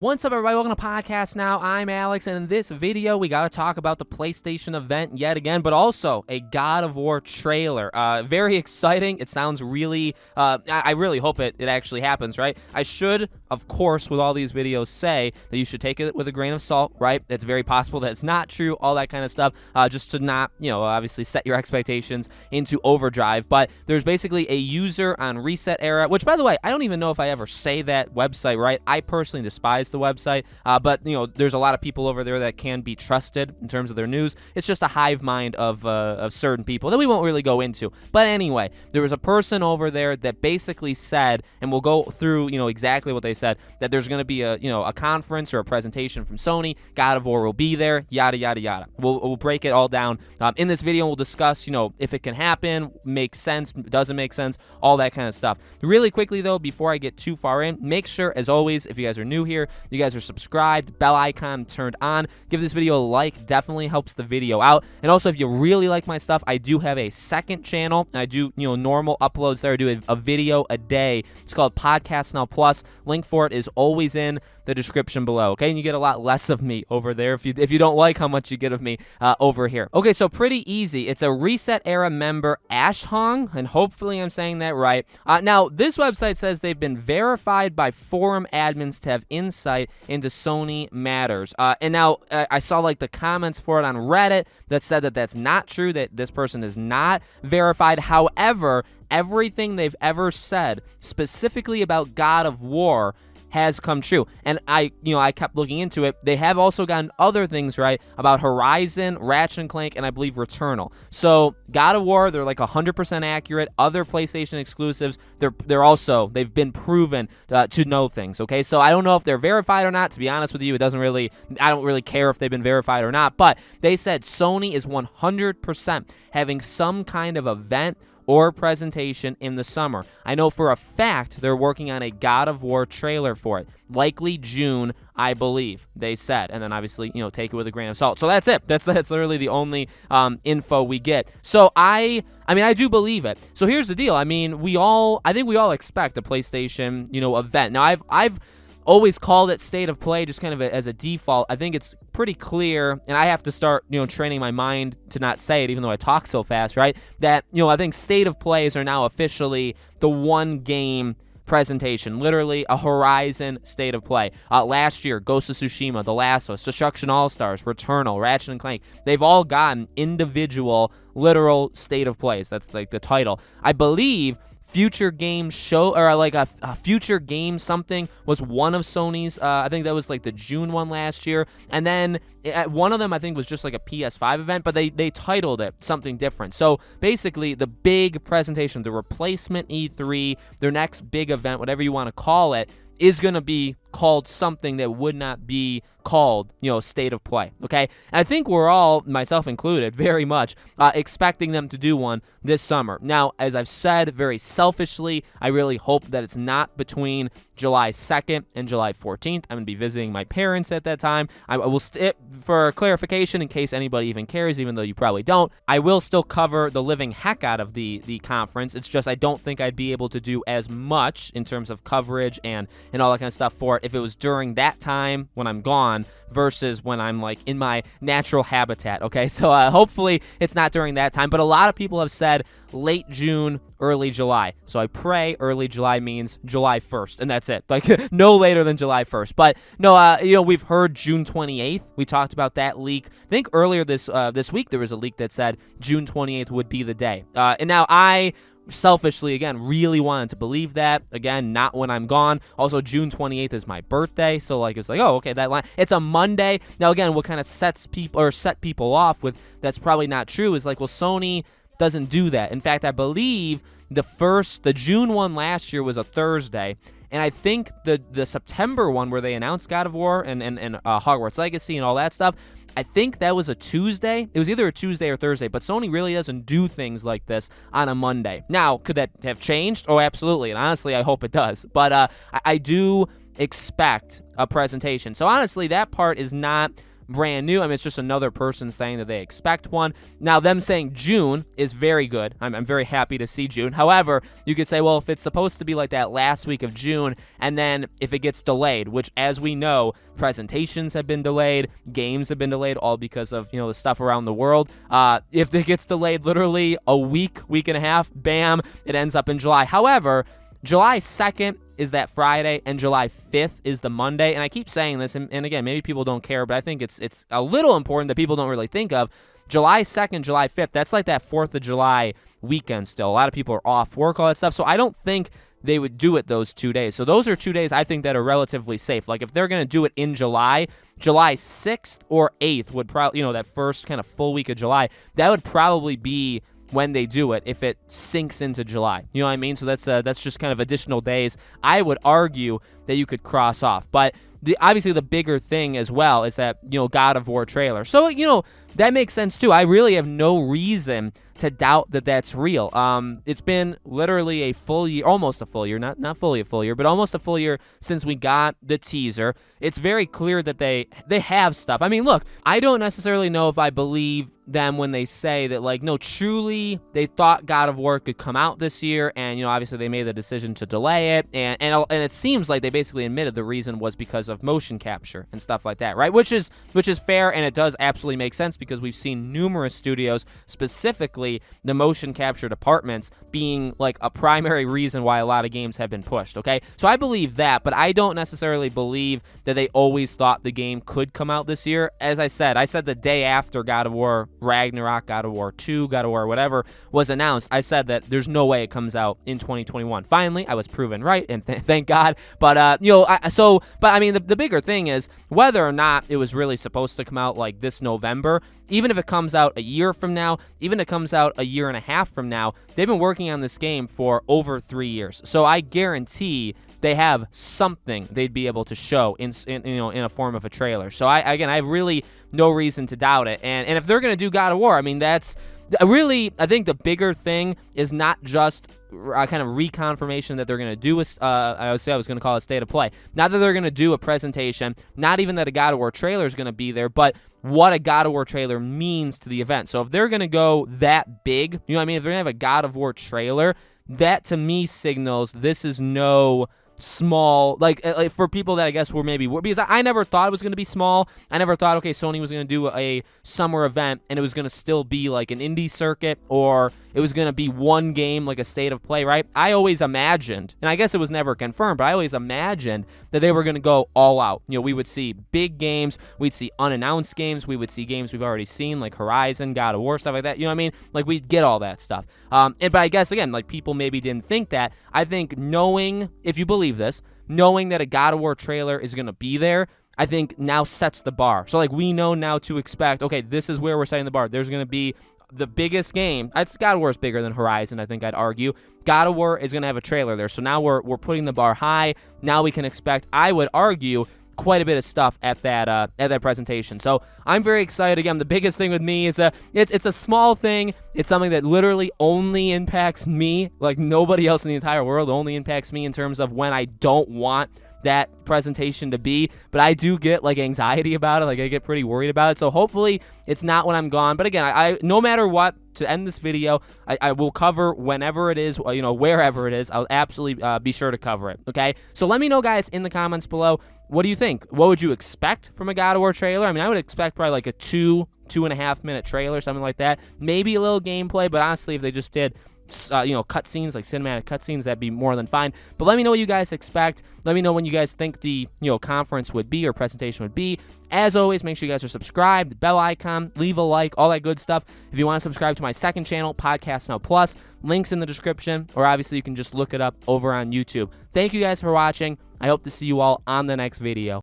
What's up, everybody? Welcome to Podcast Now. I'm Alex, and in this video, we got to talk about the PlayStation event yet again, but also a God of War trailer. Very exciting. It sounds really, I really hope it actually happens, right? I should, of course, with all these videos, say that you should take it with a grain of salt, right? It's very possible that it's not true, all that kind of stuff, just to not, obviously set your expectations into overdrive. But there's basically a user on Reset Era, which, by the way, I don't even know if I ever say that website, right? I personally despise the website, but there's a lot of people over there that can be trusted in terms of their news. It's just a hive mind of certain people that we won't really go into. But anyway, there was a person over there that basically said, and we'll go through exactly what they said, that there's going to be a conference or a presentation from Sony. God of War will be there, yada yada yada. We'll break it all down in this video. We'll discuss if it can happen, makes sense, doesn't make sense, all that kind of stuff. Really quickly though, before I get too far in, make sure, as always, if you guys are new here, you guys are subscribed, bell icon turned on. Give this video a like, definitely helps the video out. And also, if you really like my stuff, I do have a second channel. I do normal uploads there. I do a video a day. It's called Podcast Now Plus. Link for it is always in the description below, okay? And you get a lot less of me over there if you don't like how much you get of me over here. Okay, so pretty easy. It's a Reset Era member, Ash Hong, and hopefully I'm saying that right. Now, this website says they've been verified by forum admins to have insight into Sony matters. And now I saw like the comments for it on Reddit that said that that's not true, that this person is not verified. However, everything they've ever said specifically about God of War has come true. And I kept looking into it. They have also gotten other things right about Horizon, Ratchet & Clank, and I believe Returnal. So God of War, they're like 100% accurate. Other PlayStation exclusives, they've been proven to know things. Okay, so I don't know if they're verified or not. To be honest with you, I don't really care if they've been verified or not. But they said Sony is 100% having some kind of event or presentation in the summer. I know for a fact they're working on a God of War trailer for it. Likely June, I believe, they said. And then obviously, take it with a grain of salt. So that's it. That's literally the only info we get. So I do believe it. So here's the deal. I think we all expect a PlayStation, event. Now I've always called it State of Play, just kind of as a default. I think it's pretty clear, and I have to start, training my mind to not say it, even though I talk so fast, right? That, I think State of Plays are now officially the one game presentation, literally a Horizon State of Play. Last year, Ghost of Tsushima, The Last of Us, Destruction All-Stars, Returnal, Ratchet & Clank, they've all gotten individual, literal State of Plays. That's like the title. I believe Future Game Show, or like a Future Game something, was one of Sony's. I think that was like the June one last year. And then one of them, I think, was just like a PS5 event, but they titled it something different. So basically, the big presentation, the replacement E3, their next big event, whatever you want to call it, is going to be called something that would not be called, State of Play, okay? And I think we're all, myself included, very much expecting them to do one this summer. Now, as I've said, very selfishly, I really hope that it's not between July 2nd and July 14th. I'm going to be visiting my parents at that time. I will, for clarification, in case anybody even cares, even though you probably don't, I will still cover the living heck out of the conference. It's just I don't think I'd be able to do as much in terms of coverage and all that kind of stuff for it if it was during that time when I'm gone versus when I'm like in my natural habitat, okay? So hopefully it's not during that time, but a lot of people have said late June, early July. So I pray early July means July 1st, and that's it. Like no later than July 1st. But no, we've heard June 28th. We talked about that leak. I think earlier this week there was a leak that said June 28th would be the day. And now I selfishly, again, really wanted to believe that. Again, not when I'm gone. Also, June 28th is my birthday, so it's like, oh, okay, that line. It's a Monday. Now, again, what kind of set people off with that's probably not true is like, well, Sony doesn't do that. In fact, I believe the June one last year was a Thursday, and I think the September one where they announced God of War and Hogwarts Legacy and all that stuff, I think that was a Tuesday. It was either a Tuesday or Thursday, but Sony really doesn't do things like this on a Monday. Now, could that have changed? Oh, absolutely, and honestly, I hope it does. But I do expect a presentation. So honestly, that part is not brand new. I mean, it's just another person saying that they expect one. Now, them saying June is very good. I'm very happy to see June. However, you could say, well, if it's supposed to be like that last week of June, and then if it gets delayed, which, as we know, presentations have been delayed, games have been delayed, all because of, the stuff around the world. If it gets delayed literally a week and a half, bam, it ends up in July. However, July 2nd is that Friday, and July 5th is the Monday. And I keep saying this, and again, maybe people don't care, but I think it's a little important that people don't really think of. July 2nd, July 5th, that's like that 4th of July weekend still. A lot of people are off work, all that stuff. So I don't think they would do it those 2 days. So those are 2 days I think that are relatively safe. Like if they're going to do it in July 6th or 8th would probably, that first kind of full week of July, that would probably be when they do it if it sinks into July. You know what I mean? So that's just kind of additional days I would argue that you could cross off. But obviously the bigger thing as well is that, God of War trailer. So, that makes sense too. I really have no reason to doubt that that's real. It's been literally a full year, almost a full year, not fully a full year, but almost a full year since we got the teaser. It's very clear that they have stuff. I mean, look, I don't necessarily know if I believe them when they say that, like, no, truly they thought God of War could come out this year, and obviously they made the decision to delay it, and it seems like they basically admitted the reason was because of motion capture and stuff like that, right? Which is fair, and it does absolutely make sense because we've seen numerous studios, specifically the motion capture departments, being like a primary reason why a lot of games have been pushed. Okay, so I believe that, but I don't necessarily believe that they always thought the game could come out this year. As I said the day after God of War Ragnarok, God of War 2, God of War whatever was announced, I said that there's no way it comes out in 2021. Finally, I was proven right, and thank God. But I mean, the bigger thing is whether or not it was really supposed to come out like this November. Even if it comes out a year from now, even if it comes out a year and a half from now, they've been working on this game for over 3 years. So I guarantee they have something they'd be able to show in a form of a trailer. So I have really no reason to doubt it. And if they're going to do God of War, I mean, that's really, I think the bigger thing is not just kind of reconfirmation that they're going to do I was going to call it state of play. Not that they're going to do a presentation, not even that a God of War trailer is going to be there, but what a God of War trailer means to the event. So if they're going to go that big, if they're going to have a God of War trailer, that to me signals this is no small, like for people that I guess were maybe, because I never thought it was going to be small. I never thought, okay, Sony was going to do a summer event and it was going to still be like an indie circuit, or it was going to be one game, like a state of play, right? I always imagined, and I guess it was never confirmed, but I always imagined that they were going to go all out. We would see big games, we'd see unannounced games, we would see games we've already seen, like Horizon, God of War, stuff like that. You know what I mean? Like, we'd get all that stuff. But I guess, again, like, people maybe didn't think that. I think knowing, if you believe this, knowing that a God of War trailer is going to be there, I think now sets the bar. So, like, we know now to expect, okay, this is where we're setting the bar. There's going to be the biggest game. God of War is bigger than Horizon, I think I'd argue. God of War is going to have a trailer there. So now we're putting the bar high. Now we can expect, I would argue, quite a bit of stuff at that presentation. So I'm very excited. Again, the biggest thing with me is it's a small thing. It's something that literally only impacts me, like nobody else in the entire world. Only impacts me in terms of when I don't want that presentation to be, but I do get like anxiety about it. Like, I get pretty worried about it. So hopefully it's not when I'm gone. But again, I no matter what, to end this video, I will cover whenever it is, wherever it is. I'll absolutely be sure to cover it. Okay, so let me know, guys, in the comments below. What do you think? What would you expect from a God of War trailer? I mean, I would expect probably like a 2.5 minute trailer, something like that. Maybe a little gameplay, but honestly, if they just did cutscenes, like cinematic cutscenes, that'd be more than fine. But let me know what you guys expect. Let me know when you guys think the conference would be or presentation would be. As always, make sure you guys are subscribed, bell icon, leave a like, all that good stuff. If you want to subscribe to my second channel, Podcast Now Plus, links in the description, or obviously you can just look it up over on YouTube. Thank you guys for watching. I hope to see you all on the next video.